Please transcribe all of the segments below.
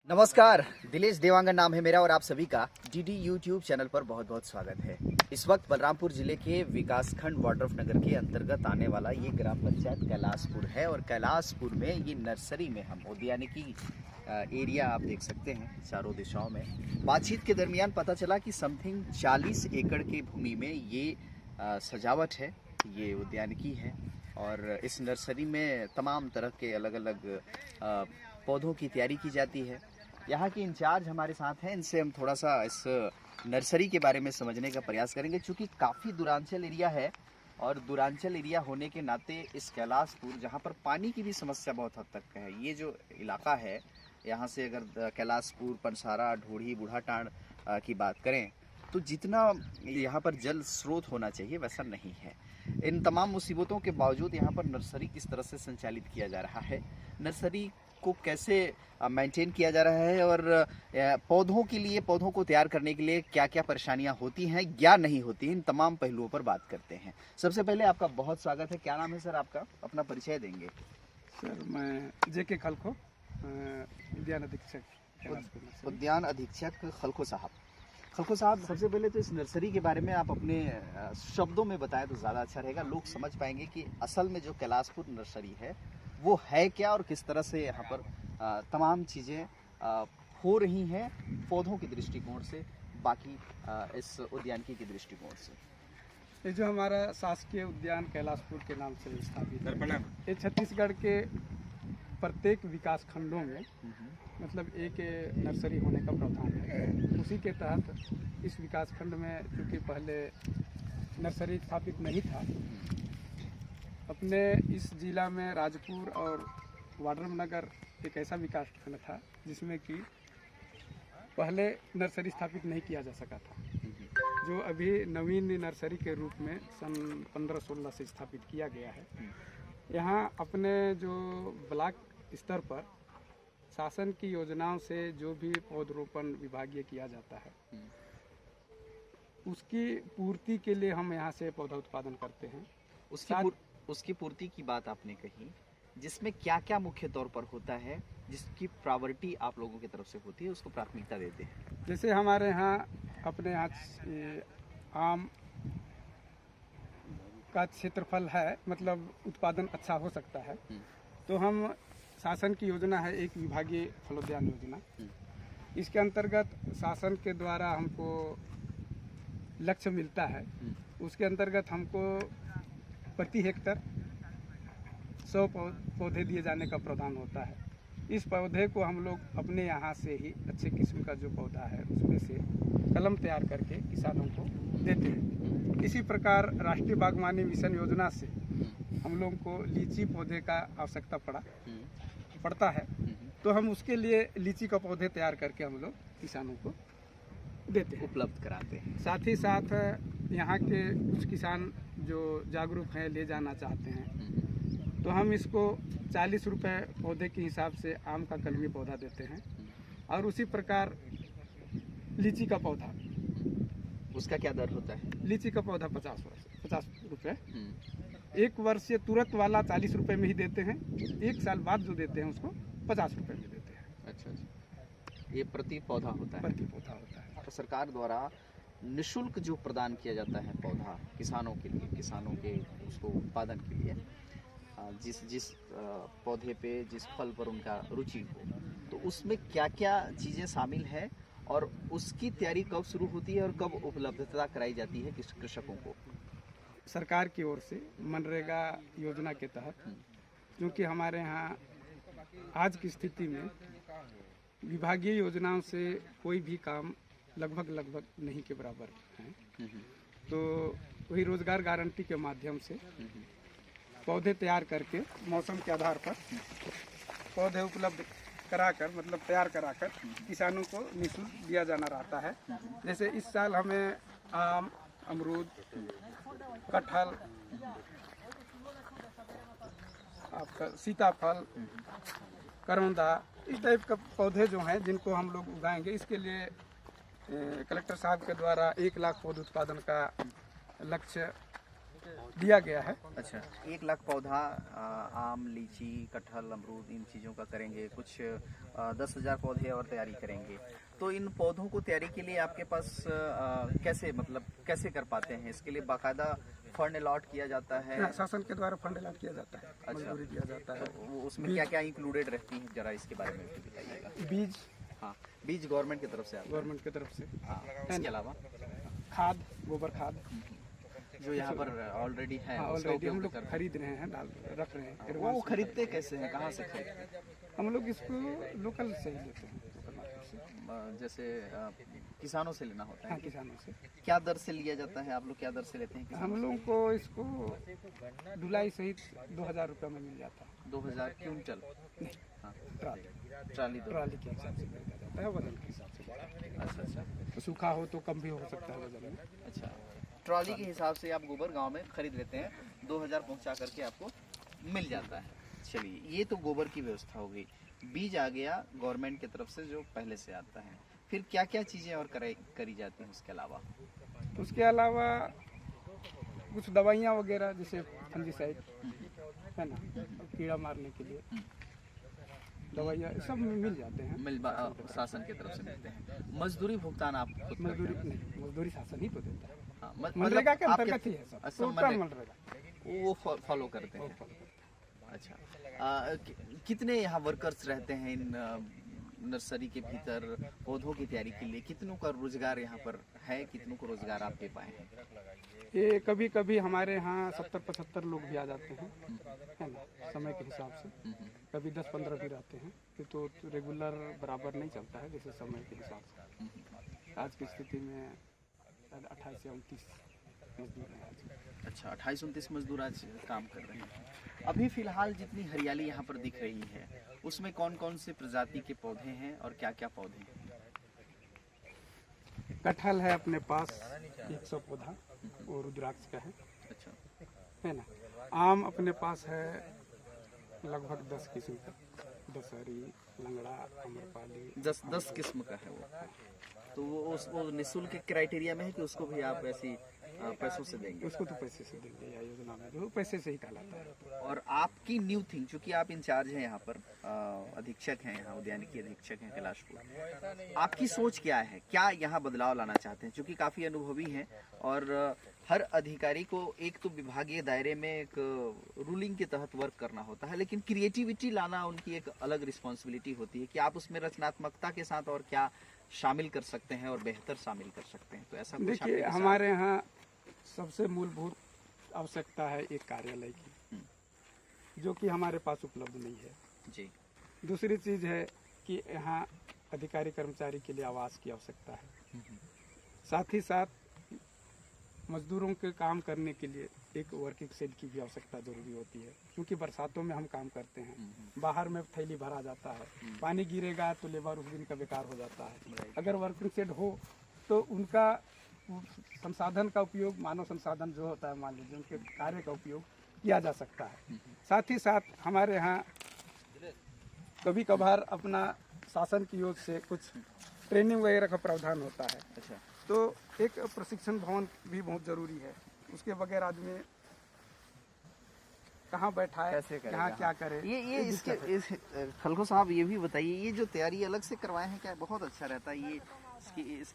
नमस्कार, दिलेश देवांगन नाम है मेरा और आप सभी का डीडी यूट्यूब चैनल पर बहुत बहुत स्वागत है। इस वक्त बलरामपुर जिले के विकासखंड वाड्रफ नगर के अंतर्गत आने वाला ये ग्राम पंचायत कैलाशपुर है और कैलाशपुर में ये नर्सरी में हम उद्यानिकी एरिया आप देख सकते हैं चारों दिशाओं में। बातचीत के दरमियान पता चला कि समथिंग 40 एकड़ की भूमि में ये सजावट है, ये उद्यानिकी है और इस नर्सरी में तमाम तरह के अलग अलग पौधों की तैयारी की जाती है। यहाँ के इंचार्ज हमारे साथ हैं, इनसे हम थोड़ा सा इस नर्सरी के बारे में समझने का प्रयास करेंगे। चूँकि काफ़ी दूरांचल एरिया है और दूरांचल एरिया होने के नाते इस कैलाशपुर, जहाँ पर पानी की भी समस्या बहुत हद तक है, ये जो इलाका है यहाँ से अगर कैलाशपुर, पंसारा, ढोढ़ी, बूढ़ाटांड की बात करें तो जितना यहाँ पर जल स्रोत होना चाहिए वैसा नहीं है। इन तमाम मुसीबतों के बावजूद यहाँ पर नर्सरी किस तरह से संचालित किया जा रहा है, नर्सरी को कैसे मेंटेन किया जा रहा है और पौधों के लिए, पौधों को तैयार करने के लिए क्या क्या परेशानियां होती हैं या नहीं होती, इन तमाम पहलुओं पर बात करते हैं। सबसे पहले आपका बहुत स्वागत है। क्या नाम है सर आपका? अपना परिचय देंगे। सर मैं जेके खलखो, उद्यान अधीक्षक। उद्यान अधीक्षक खलखो साहब। खलखो साहब, सबसे पहले तो इस नर्सरी के बारे में आप अपने शब्दों में बताएं तो ज़्यादा अच्छा रहेगा। लोग समझ पाएंगे कि असल में जो कैलाशपुर नर्सरी है वो है क्या और किस तरह से यहाँ पर तमाम चीज़ें हो रही हैं पौधों के दृष्टिकोण से, बाकी इस उद्यानिकी के दृष्टिकोण से। ये जो हमारा शासकीय उद्यान कैलाशपुर के नाम से स्थापित है, ये छत्तीसगढ़ के प्रत्येक विकास खंडों में मतलब एक नर्सरी होने का प्रावधान है। उसी के तहत इस विकास खंड में, चूँकि पहले नर्सरी स्थापित नहीं था, अपने इस जिला में राजपुर और वाड्रफ नगर एक ऐसा विकास खंड था जिसमें कि पहले नर्सरी स्थापित नहीं किया जा सका था, जो अभी नवीन नर्सरी के रूप में सन 15-16 से स्थापित किया गया है। यहाँ अपने जो ब्लॉक स्तर पर शासन की योजनाओं से जो भी पौधरोपण विभागीय किया जाता है उसकी पूर्ति के लिए हम यहाँ से पौधा उत्पादन करते हैं। उसकी पूर्ति की बात आपने कही, जिसमें क्या क्या मुख्य तौर पर होता है, जिसकी प्रायोरिटी आप लोगों की तरफ से होती है, उसको प्राथमिकता देते हैं। जैसे हमारे यहाँ अपने यहाँ आम का क्षेत्रफल है, मतलब उत्पादन अच्छा हो सकता है, तो हम शासन की योजना है एक विभागीय फलोद्यान योजना, इसके अंतर्गत शासन के द्वारा हमको लक्ष्य मिलता है। उसके अंतर्गत हमको प्रति हेक्टर 100 पौधे दिए जाने का प्रावधान होता है। इस पौधे को हम लोग अपने यहाँ से ही अच्छे किस्म का जो पौधा है उसमें से कलम तैयार करके किसानों को देते हैं। इसी प्रकार राष्ट्रीय बागवानी मिशन योजना से हम लोगों को लीची पौधे का आवश्यकता पड़ता है, तो हम उसके लिए लीची का पौधे तैयार करके हम लोग किसानों को देते हैं, उपलब्ध कराते हैं। साथ ही साथ यहाँ के कुछ किसान जो जागरूक हैं, ले जाना चाहते हैं, तो हम इसको 40 रुपये पौधे के हिसाब से आम का कलमी पौधा देते हैं। और उसी प्रकार लीची का पौधा, उसका क्या दर होता है? लीची का पौधा 50 रुपये। एक वर्ष से तुरंत वाला 40 रुपये में ही देते हैं, एक साल बाद जो देते हैं उसको 50 रुपये में देते हैं। अच्छा, ये प्रति पौधा होता है? प्रति पौधा होता है। तो सरकार द्वारा निःशुल्क जो प्रदान किया जाता है पौधा किसानों के लिए, किसानों के उसको उत्पादन के लिए, जिस पौधे पे, जिस फल पर उनका रुचि हो, तो उसमें क्या क्या चीज़ें शामिल है और उसकी तैयारी कब शुरू होती है और कब उपलब्धता कराई जाती है कृषकों को? सरकार की ओर से मनरेगा योजना के तहत, क्योंकि हमारे यहाँ आज की स्थिति में विभागीय योजनाओं से कोई भी काम लगभग नहीं के बराबर है, तो वही रोजगार गारंटी के माध्यम से पौधे तैयार करके मौसम के आधार पर पौधे उपलब्ध कराकर, मतलब तैयार कराकर किसानों को निःशुल्क दिया जाना रहता है। जैसे इस साल हमें आम, अमरूद, कटहल, आपका सीताफल, करौंदा, इस टाइप का पौधे जो हैं जिनको हम लोग उगाएंगे, इसके लिए कलेक्टर साहब के द्वारा 1 लाख पौध उत्पादन का लक्ष्य दिया गया है। अच्छा, 1 लाख पौधा आम, लीची, कटहल, अमरूद इन चीज़ों का करेंगे, कुछ 10,000 पौधे और तैयारी करेंगे। तो इन पौधों को तैयारी के लिए आपके पास कैसे कर पाते हैं? इसके लिए बाकायदा फंड अलॉट किया जाता है? शासन के द्वारा फंड अलॉट किया जाता है, अच्छा। मजदूरी दिया जाता है। तो उसमें क्या क्या इंक्लूडेड रहती है, जरा इसके बारे में भी बताइएगा। बीज, हाँ, बीज गवर्नमेंट की तरफ से आता है। गवर्नमेंट की तरफ से। हाँ, इसके अलावा खाद, गोबर खाद जो यहाँ पर ऑलरेडी है, उसका ऑलरेडी उपयोग हम लोग करते हैं। खरीद रहे हैं, रख रहे हैं। वो खरीदते कैसे हैं, कहाँ से खरीदते हैं? हम लोग इसको लोकल से ही लेते हैं, लोकल मार्केट से। जैसे किसानों से लेना होता हाँ, है? किसानों से। क्या दर से लिया जाता है? आप लोग क्या दर से लेते हैं किसानों हम लोगों को इसको ढुलाई सहित 2,000 रुपये में मिल जाता है। 2000 क्विंटल? हाँ, ट्राली दो। ट्राली के हिसाब से मिल जाता है, वजन के हिसाब से। अच्छा अच्छा तो सूखा हो तो कम भी हो सकता है वजन में। अच्छा, ट्रॉली के हिसाब से आप गोबर गांव में खरीद लेते हैं, 2000 पहुंचा करके आपको मिल जाता है। चलिए, ये तो गोबर की व्यवस्था हो गई। बीज आ गया गवर्नमेंट की तरफ से जो पहले से आता है, फिर क्या क्या चीज़ें और करी जाती हैं उसके अलावा? उसके अलावा कुछ दवाइयाँ वगैरह, जैसे फंजीसाइड है ना, कीड़ा मारने के लिए दवाइयाँ सब मिल जाते हैं। शासन की तरफ से मिलते हैं। मजदूरी भुगतान आप खुद करते हैं? मजदूरी नहीं, मजदूरी शासन ही तो देता है। हाँ, मनरेगा के आपके- अंतर्गत ही है सब, अच्छा, टोटल मनरेगा। वो फॉलो करते हैं। अच्छा, कितने यहाँ वर्कर्स रहते हैं इन नर्सरी के भीतर पौधों की तैयारी के लिए? कितनों का रोजगार यहाँ पर है? कितनों को रोजगार आप दे पाए हैं? ये कभी कभी हमारे यहाँ 70-75 लोग भी आ जाते हैं, है ना, समय के हिसाब से। कभी 10-15 भी रहते हैं, कि तो रेगुलर बराबर नहीं चलता है, जैसे समय के हिसाब से। आज की स्थिति में 28 या 29 मजदूर हैं आज। अच्छा, 28-29 मजदूर आज काम कर रहे हैं। अभी फिलहाल जितनी हरियाली यहाँ पर दिख रही है, उसमें कौन कौन से प्रजाति के पौधे हैं और क्या क्या पौधे हैं? कटहल है अपने पास 100 पौधा, वो रुद्राक्ष का है अच्छा, ना। आम अपने पास है लगभग 10 किस्म का, दशहरी, लंगड़ा, अम्रपाली। 10 किस्म का है वो। तो वो निःशुल्क क्राइटेरिया में है कि उसको भी आप ऐसी पैसों से देंगे? उसको तो पैसे से देंगे, या योजना में जो पैसे से ही कहलाता है। और आपकी न्यू थिंग, चूंकि आप इंचार्ज हैं यहाँ पर, अधीक्षक हैं यहाँ, उद्यानिकी अधीक्षक हैं कैलाशपुर, आपकी सोच क्या है? क्या यहाँ बदलाव लाना चाहते हैं? चूंकि काफी अनुभवी हैं और हर अधिकारी को एक तो विभागीय दायरे में एक रूलिंग के तहत वर्क करना होता है, लेकिन क्रिएटिविटी लाना उनकी एक अलग रिस्पॉन्सिबिलिटी होती है कि आप उसमें रचनात्मकता के साथ और क्या शामिल कर सकते हैं और बेहतर शामिल कर सकते हैं। तो ऐसा कुछ देखिए, आपके हमारे यहाँ सबसे मूलभूत आवश्यकता है एक कार्यालय की, जो कि हमारे पास उपलब्ध नहीं है जी। दूसरी चीज है कि यहाँ अधिकारी कर्मचारी के लिए आवास की आवश्यकता है। साथ ही साथ मजदूरों के काम करने के लिए एक वर्किंग शेड की भी आवश्यकता जरूरी होती है, क्योंकि बरसातों में हम काम करते हैं, बाहर में थैली भरा जाता है, पानी गिरेगा तो लेबर उस दिन का बेकार हो जाता है। अगर वर्किंग शेड हो तो उनका संसाधन का उपयोग, मानव संसाधन जो होता है, मान लीजिए उनके कार्य का उपयोग किया जा सकता है। साथ ही साथ हमारे यहाँ कभी कभार अपना शासन की ओर से कुछ ट्रेनिंग वगैरह का प्रावधान होता है। अच्छा, तो एक प्रशिक्षण भवन भी बहुत जरूरी है, उसके बगैर आदमी कहाँ बैठा है, कैसे करेगा? कहाँ क्या करे। ये इसके खलको साहब ये भी बताइए, ये जो तैयारी अलग से करवाए हैं, क्या बहुत अच्छा रहता है ये?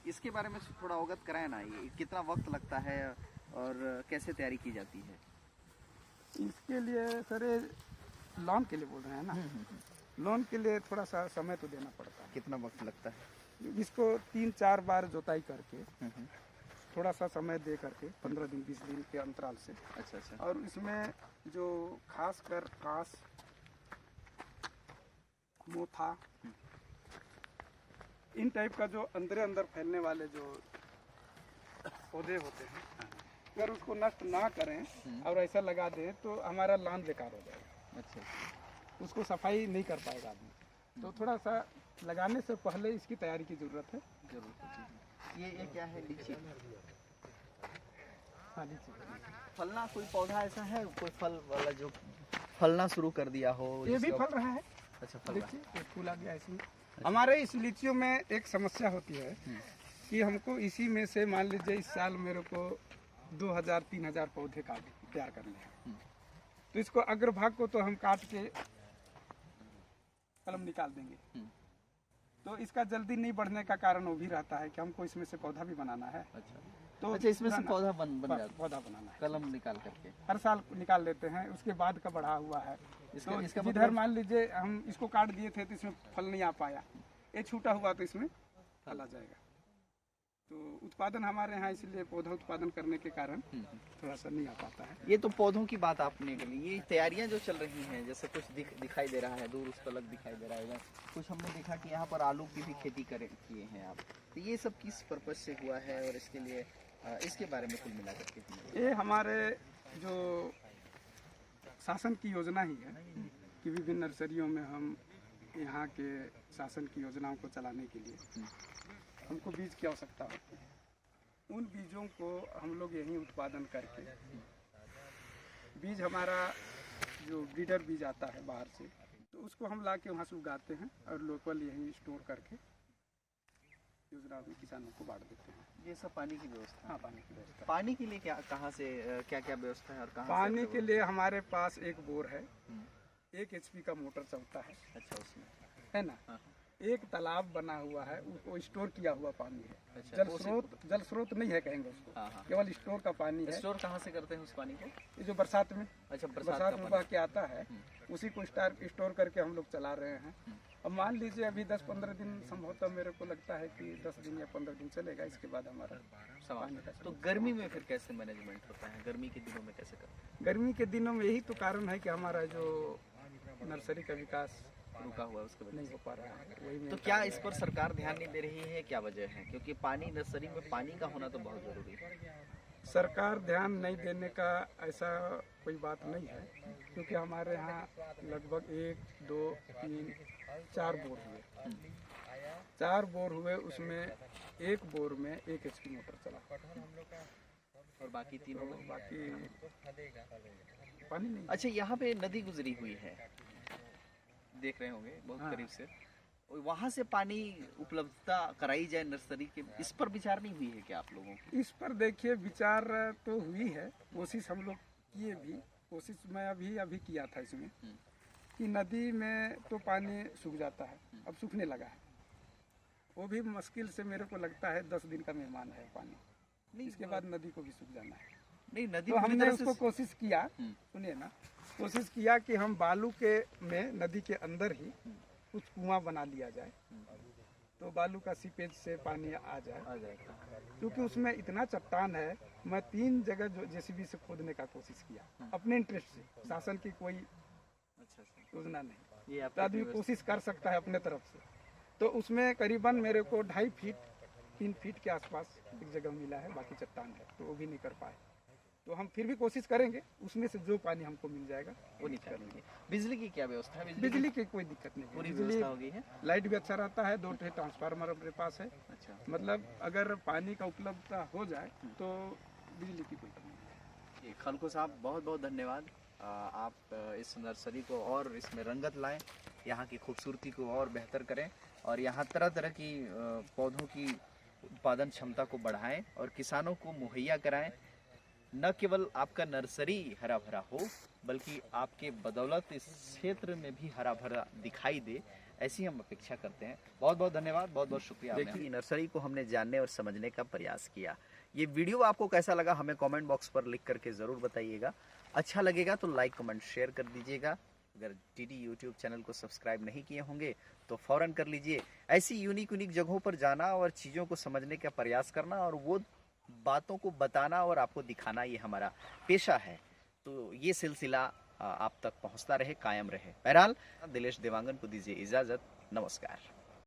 इसके बारे में थोड़ा अवगत कराए ना, ये कितना वक्त लगता है और कैसे तैयारी की जाती है? इसके लिए सर लोन के लिए बोल रहे हैं ना, लोन के लिए थोड़ा सा समय तो देना पड़ता है। कितना वक्त लगता है? इसको 3-4 बार जोताई करके थोड़ा सा समय दे करके 15 दिन 20 दिन के अंतराल से। अच्छा अच्छा। और इसमें जो खास कर कांस, मोथा, इन टाइप का जो अंदर फैलने वाले जो पौधे होते हैं, अगर उसको नष्ट ना करें और ऐसा लगा दें तो हमारा लान बेकार हो जाएगा। अच्छा, उसको सफाई नहीं कर पाएगा आदमी। तो थोड़ा सा लगाने से पहले इसकी तैयारी की जरूरत है। जरूर। ये क्या है? लीची? हाँ, लीची। फलना कोई पौधा ऐसा है, कोई फल वाला जो फलना शुरू कर दिया हो? ये भी फल रहा है। अच्छा, फल रहा है। लीची, एक फूल आ गया इसमें। हमारे इस लीचियों में एक समस्या होती है कि हमको इसी में से, मान लीजिए इस साल मेरे को 2000-3000 पौधे तैयार कर लिया। तो इसको अग्रभाग को तो हम काट के कलम निकाल देंगे। तो इसका जल्दी नहीं बढ़ने का कारण वो भी रहता है कि हमको इसमें से पौधा भी बनाना है। तो अच्छा, इसमें से पौधा बन जाता है, पौधा बनाना है, कलम निकाल करके हर साल निकाल लेते हैं। उसके बाद का बढ़ा हुआ है। तो इसका जिधर मान लीजिए हम इसको काट दिए थे तो इसमें फल नहीं आ पाया, ये छूटा हुआ तो इसमें फल आ जाएगा। तो उत्पादन हमारे यहाँ इसलिए पौधा उत्पादन करने के कारण थोड़ा सा नहीं आ पाता है। ये तो पौधों की बात आपने कर ली। ये तैयारियां जो चल रही हैं, जैसे कुछ दिखाई दे रहा है दूर, उस पर अलग दिखाई दे रहा है, कुछ हमने देखा कि यहाँ पर आलू की भी खेती किए हैं आप। तो ये सब किस पर्पज से हुआ है और इसके लिए इसके बारे में कुल मिला करके? ये हमारे जो शासन की योजना ही है कि विभिन्न नर्सरियों में हम यहाँ के शासन की योजनाओं को चलाने के लिए हमको बीज की आवश्यकता होती है। उन बीजों को हम लोग यहीं उत्पादन करके, बीज हमारा जो ब्रीडर बीज आता है बाहर से, तो उसको हम ला के वहाँ से उगाते हैं और लोकल यहीं स्टोर करके योजना में किसानों को बांट देते हैं। ये सब पानी की व्यवस्था? हाँ, पानी की व्यवस्था। पानी के लिए कहाँ से क्या क्या व्यवस्था है और कहाँ? पानी के लिए हमारे पास एक बोर है, 1 HP का मोटर चलता है। अच्छा, उसमें है ना? हाँ। एक तालाब बना हुआ है, उसको स्टोर किया हुआ पानी है। अच्छा, जल स्रोत नहीं है कहेंगे उसको। हाँ। केवल स्टोर का पानी है। स्टोर कहाँ से करते हैं उस पानी को? ये जो बरसात में, अच्छा, बरसात में बह के आता है, उसी को स्टोर करके हम लोग चला रहे हैं। अब मान लीजिए अभी 10-15 दिन संभवतः मेरे को लगता है कि 10 दिन या 15 दिन चलेगा, इसके बाद हमारा पानी का। तो गर्मी में फिर कैसे मैनेजमेंट होता है? गर्मी के दिनों में कैसे करते हैं? गर्मी के दिनों में यही तो कारण है कि हमारा जो नर्सरी का विकास रुका हुआ है, उसके वजह नहीं हो पा रहा है। वही तो क्या इस पर सरकार ध्यान नहीं दे रही है? क्या वजह है? क्योंकि पानी, नर्सरी में पानी का होना तो बहुत जरूरी है। सरकार ध्यान नहीं देने का ऐसा कोई बात नहीं है, क्योंकि हमारे यहाँ लगभग 1, 2, 3, 4 बोर हुए। 4 बोर हुए, उसमें एक बोर में 1 HP मोटर चला और बाकी तीनों में बाकी पानी नहीं। अच्छा, यहाँ पे नदी गुजरी हुई है, देख रहे होंगे बहुत करीब से। वहाँ से पानी उपलब्धता कराई जाए नर्सरी के, इस पर विचार नहीं हुई है क्या आप लोगों की? इस पर देखिए विचार तो हुई है, कोशिश हम लोग किए भी। कोशिश मैं अभी किया था इसमें कि नदी में तो पानी सूख जाता है, अब सूखने लगा है। वो भी मुश्किल से मेरे को लगता है 10 दिन का मेहमान है पानी नहीं, इसके बाद नदी को भी सूख जाना है। नहीं, नदी तो हमने उसको कोशिश किया, सुनिए ना, कोशिश किया कि हम बालू के में नदी के अंदर ही कुछ कुआं बना लिया जाए, तो बालू का सीपेज से पानी आ जाए। क्योंकि उसमें इतना चट्टान है, मैं 3 जगह जो JCB से खोदने का कोशिश किया अपने इंटरेस्ट से। शासन की कोई योजना नहीं, ये तो आदमी कोशिश कर सकता है अपने तरफ से। तो उसमें करीबन मेरे को 2.5 फीट 3 फीट के आसपास एक जगह मिला है, बाकी चट्टान है, तो वो भी नहीं कर पाए। तो हम फिर भी कोशिश करेंगे, उसमें से जो पानी हमको मिल जाएगा वो निकालेंगे। बिजली की क्या व्यवस्था है? बिजली की कोई दिक्कत नहीं, पूरी व्यवस्था हो गई है। लाइट भी अच्छा रहता है, 2 ट्रांसफार्मर अपने पास है। अच्छा, मतलब अगर पानी का उपलब्धता हो जाए तो बिजली की कोई कमी नहीं। खलको साहब, बहुत बहुत धन्यवाद। आप इस नर्सरी को और इसमें रंगत लाएं, यहाँ की खूबसूरती को और बेहतर करें और यहाँ तरह तरह की पौधों की उत्पादन क्षमता को बढ़ाएं और किसानों को मुहैया कराएं। न केवल आपका नर्सरी हरा भरा हो, बल्कि आपके बदौलत इस क्षेत्र में भी हरा भरा दिखाई दे, ऐसी हम अपेक्षा करते हैं। बहुत बहुत धन्यवाद, बहुत बहुत शुक्रिया। देखिए, नर्सरी को हमने जानने और समझने का प्रयास किया। ये वीडियो आपको कैसा लगा हमें कमेंट बॉक्स पर लिख करके ज़रूर बताइएगा। अच्छा लगेगा तो लाइक, कमेंट, शेयर कर दीजिएगा। अगर DD YouTube चैनल को सब्सक्राइब नहीं किए होंगे तो फ़ौरन कर लीजिए। ऐसी यूनिक जगहों पर जाना और चीज़ों को समझने का प्रयास करना और वो बातों को बताना और आपको दिखाना, ये हमारा पेशा है। तो ये सिलसिला आप तक पहुंचता रहे, कायम रहे। बहरहाल, दिलेश देवांगन को दीजिए इजाज़त। नमस्कार।